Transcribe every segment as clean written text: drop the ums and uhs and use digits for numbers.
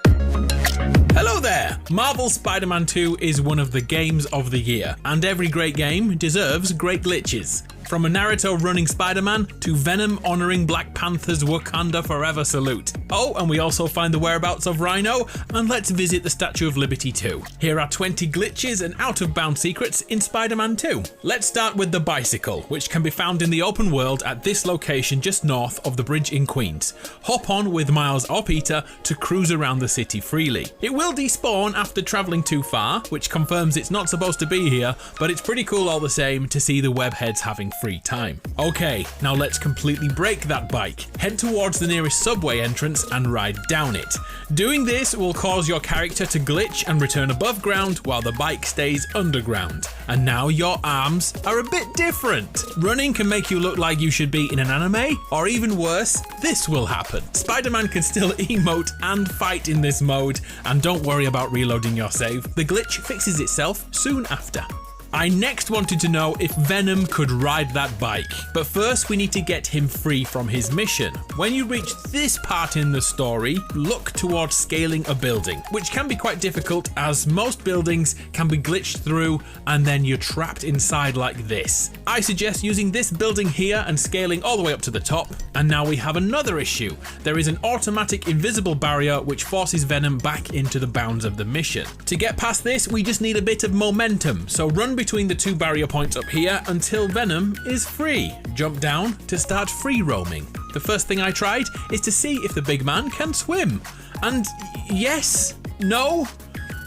Hello there! Marvel's Spider-Man 2 is one of the games of the year, and every great game deserves great glitches. From a Naruto running Spider-Man to Venom honouring Black Panther's Wakanda Forever salute. Oh, and we also find the whereabouts of Rhino, and let's visit the Statue of Liberty too. Here are 20 glitches and out-of-bound secrets in Spider-Man 2. Let's start with the bicycle, which can be found in the open world at this location just north of the bridge in Queens. Hop on with Miles or Peter to cruise around the city freely. It will despawn after travelling too far, which confirms it's not supposed to be here, but it's pretty cool all the same to see the webheads having free time. Okay, now let's completely break that bike. Head towards the nearest subway entrance and ride down it. Doing this will cause your character to glitch and return above ground while the bike stays underground. And now your arms are a bit different. Running can make you look like you should be in an anime, or even worse, this will happen. Spider-Man can still emote and fight in this mode, and don't worry about reloading your save. The glitch fixes itself soon after. I next wanted to know if Venom could ride that bike, but first we need to get him free from his mission. When you reach this part in the story, look towards scaling a building, which can be quite difficult as most buildings can be glitched through and then you're trapped inside like this. I suggest using this building here and scaling all the way up to the top. And now we have another issue. There is an automatic invisible barrier which forces Venom back into the bounds of the mission. To get past this, we just need a bit of momentum, so run between the two barrier points up here until Venom is free. Jump down to start free roaming. The first thing I tried is to see if the big man can swim. And yes, no,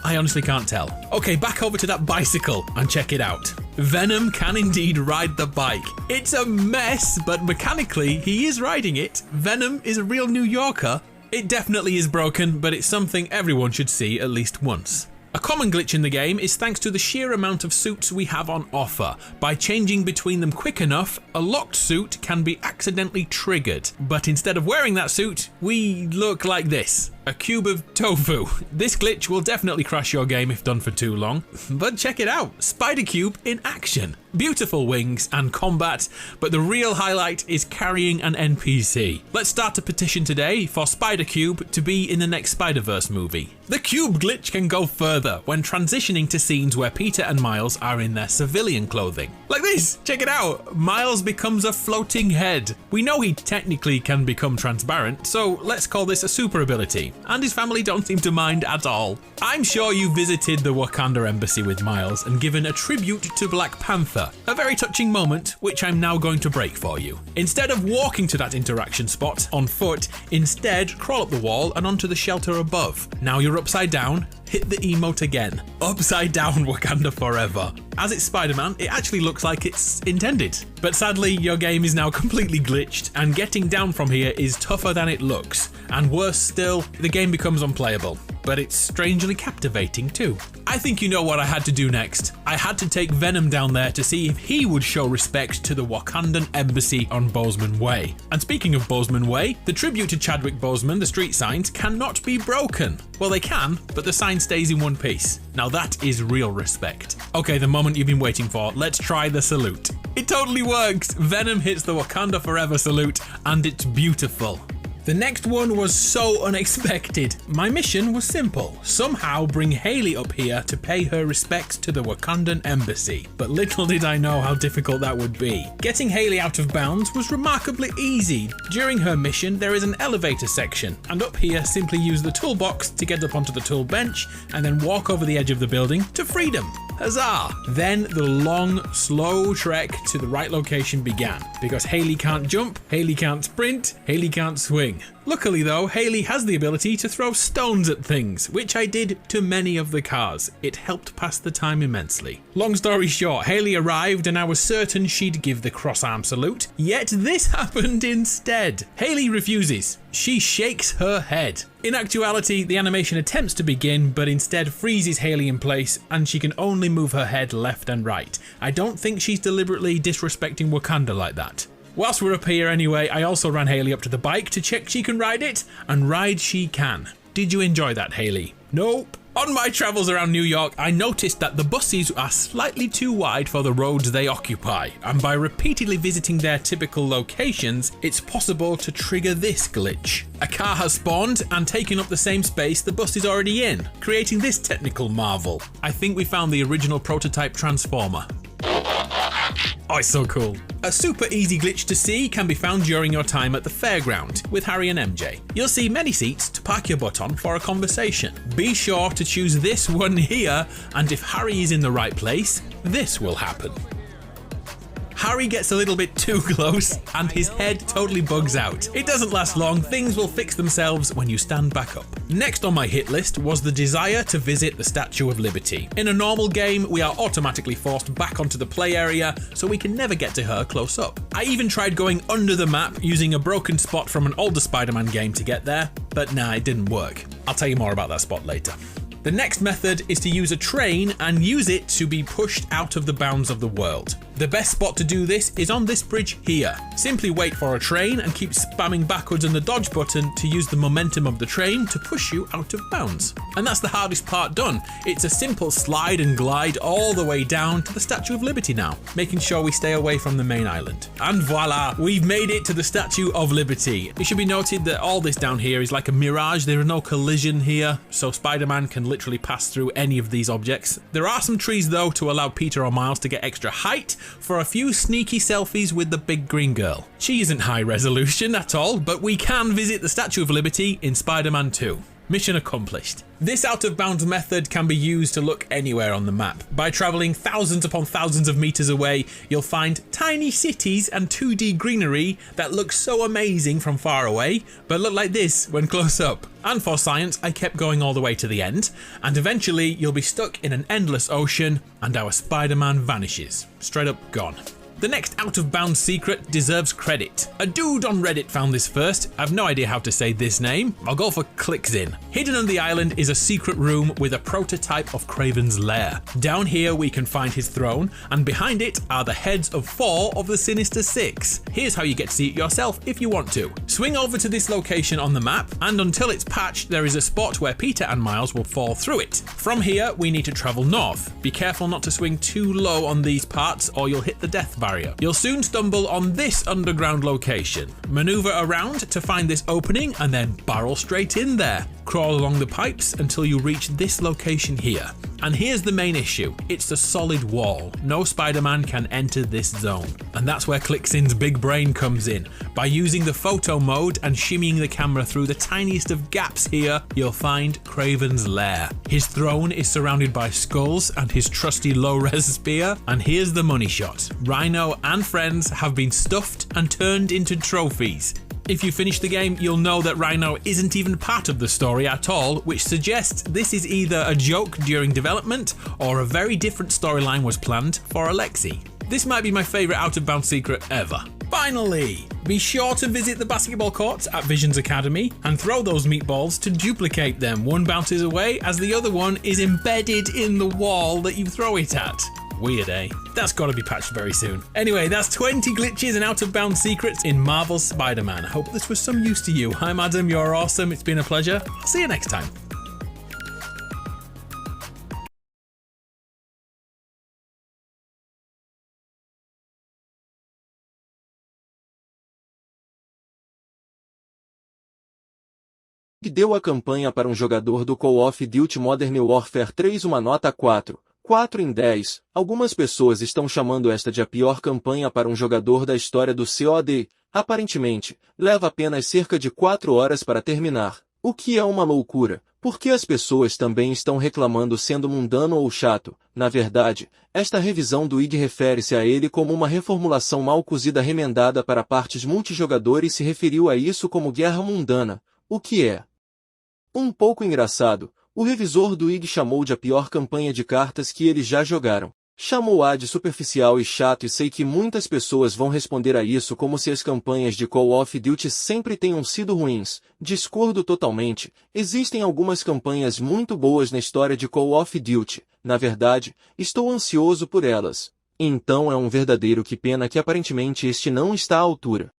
I honestly can't tell. Okay, back over to that bicycle and check it out. Venom can indeed ride the bike. It's a mess, but mechanically he is riding it. Venom is a real New Yorker. It definitely is broken, but it's something everyone should see at least once. A common glitch in the game is thanks to the sheer amount of suits we have on offer. By changing between them quick enough, a locked suit can be accidentally triggered. But instead of wearing that suit, we look like this. A cube of tofu. This glitch will definitely crash your game if done for too long. But check it out, Spider Cube in action. Beautiful wings and combat, but the real highlight is carrying an NPC. Let's start a petition today for Spider Cube to be in the next Spider-Verse movie. The cube glitch can go further when transitioning to scenes where Peter and Miles are in their civilian clothing. Like this, check it out. Miles becomes a floating head. We know he technically can become transparent, so let's call this a super ability. And his family don't seem to mind at all. I'm sure you visited the Wakanda embassy with Miles and given a tribute to Black Panther. A very touching moment, which I'm now going to break for you. Instead of walking to that interaction spot on foot, instead crawl up the wall and onto the shelter above. Now you're upside down, hit the emote again. Upside down Wakanda Forever. As it's Spider-Man, it actually looks like it's intended. But sadly, your game is now completely glitched, and getting down from here is tougher than it looks. And worse still, the game becomes unplayable. But it's strangely captivating too. I think you know what I had to do next. I had to take Venom down there to see if he would show respect to the Wakandan embassy on Bozeman Way. And speaking of Bozeman Way, the tribute to Chadwick Boseman, the street signs, cannot be broken. Well, they can, but the sign stays in one piece. Now that is real respect. Okay, the moment you've been waiting for, let's try the salute. It totally works! Venom hits the Wakanda Forever salute, and it's beautiful. The next one was so unexpected. My mission was simple. Somehow bring Hailey up here to pay her respects to the Wakandan embassy. But little did I know how difficult that would be. Getting Hailey out of bounds was remarkably easy. During her mission, there is an elevator section, and up here simply use the toolbox to get up onto the tool bench and then walk over the edge of the building to freedom. Huzzah! Then the long, slow trek to the right location began. Because Hailey can't jump, Hailey can't sprint, Hailey can't swing. Luckily though, Hailey has the ability to throw stones at things, which I did to many of the cars. It helped pass the time immensely. Long story short, Hailey arrived and I was certain she'd give the cross arm salute, yet this happened instead. Hailey refuses. She shakes her head. In actuality, the animation attempts to begin, but instead freezes Hailey in place and she can only move her head left and right. I don't think she's deliberately disrespecting Wakanda like that. Whilst we're up here anyway, I also ran Hailey up to the bike to check she can ride it, and ride she can. Did you enjoy that, Hailey? Nope. On my travels around New York, I noticed that the buses are slightly too wide for the roads they occupy, and by repeatedly visiting their typical locations, it's possible to trigger this glitch. A car has spawned and taken up the same space the bus is already in, creating this technical marvel. I think we found the original prototype transformer. Oh, it's so cool. A super easy glitch to see can be found during your time at the fairground with Harry and MJ. You'll see many seats to park your butt on for a conversation. Be sure to choose this one here, and if Harry is in the right place, this will happen. Harry gets a little bit too close and his head totally bugs out. It doesn't last long, things will fix themselves when you stand back up. Next on my hit list was the desire to visit the Statue of Liberty. In a normal game, we are automatically forced back onto the play area, so we can never get to her close up. I even tried going under the map using a broken spot from an older Spider-Man game to get there, but nah, it didn't work. I'll tell you more about that spot later. The next method is to use a train and use it to be pushed out of the bounds of the world. The best spot to do this is on this bridge here. Simply wait for a train and keep spamming backwards on the dodge button to use the momentum of the train to push you out of bounds. And that's the hardest part done. It's a simple slide and glide all the way down to the Statue of Liberty now, making sure we stay away from the main island. And voila, we've made it to the Statue of Liberty. It should be noted that all this down here is like a mirage. There is no collision here, so Spider-Man can literally pass through any of these objects. There are some trees though to allow Peter or Miles to get extra height for a few sneaky selfies with the big green girl. She isn't high resolution at all, but we can visit the Statue of Liberty in Spider-Man 2. Mission accomplished. This out of bounds method can be used to look anywhere on the map. By travelling thousands upon thousands of meters away, you'll find tiny cities and 2D greenery that look so amazing from far away, but look like this when close up. And for science, I kept going all the way to the end, and eventually you'll be stuck in an endless ocean and our Spider-Man vanishes. Straight up gone. The next out-of-bounds secret deserves credit. A dude on Reddit found this first. I've no idea how to say this name. I'll go for Clicks In. Hidden on the island is a secret room with a prototype of Kraven's lair. Down here we can find his throne, and behind it are the heads of 4 of the Sinister Six. Here's how you get to see it yourself if you want to. Swing over to this location on the map, and until it's patched, there is a spot where Peter and Miles will fall through it. From here, we need to travel north. Be careful not to swing too low on these parts or you'll hit the death barrier. You'll soon stumble on this underground location. Maneuver around to find this opening and then barrel straight in there. Crawl along the pipes until you reach this location here. And here's the main issue. It's a solid wall. No Spider-Man can enter this zone. And that's where Clicksin's big brain comes in. By using the photo mode and shimmying the camera through the tiniest of gaps here, you'll find Kraven's lair. His throne is surrounded by skulls and his trusty low-res spear. And here's the money shot. Rhino and friends have been stuffed and turned into trophies. If you finish the game, you'll know that Rhino isn't even part of the story at all, which suggests this is either a joke during development or a very different storyline was planned for Alexei. This might be my favourite out-of-bounds secret ever. Finally, be sure to visit the basketball courts at Vision's Academy and throw those meatballs to duplicate them. One bounces away as the other one is embedded in the wall that you throw it at. Weird, eh? That's got to be patched very soon. Anyway, that's 20 glitches and out-of-bounds secrets in Marvel's Spider-Man. I hope this was some use to you. I'm Adam, you're awesome. It's been a pleasure. I'll see you next time. Deu a campanha para um jogador do Call of Duty Modern Warfare 3 uma nota 4. 4 em 10. Algumas pessoas estão chamando esta de a pior campanha para um jogador da história do COD. Aparentemente, leva apenas cerca de 4 horas para terminar. O que é uma loucura, porque as pessoas também estão reclamando sendo mundano ou chato. Na verdade, esta revisão do IG refere-se a ele como uma reformulação mal cozida remendada para partes multijogador e se referiu a isso como guerra mundana, o que é um pouco engraçado. O revisor do IG chamou de a pior campanha de cartas que eles já jogaram. Chamou-a de superficial e chato e sei que muitas pessoas vão responder a isso como se as campanhas de Call of Duty sempre tenham sido ruins. Discordo totalmente. Existem algumas campanhas muito boas na história de Call of Duty. Na verdade, estou ansioso por elas. Então é um verdadeiro que pena que aparentemente este não está à altura.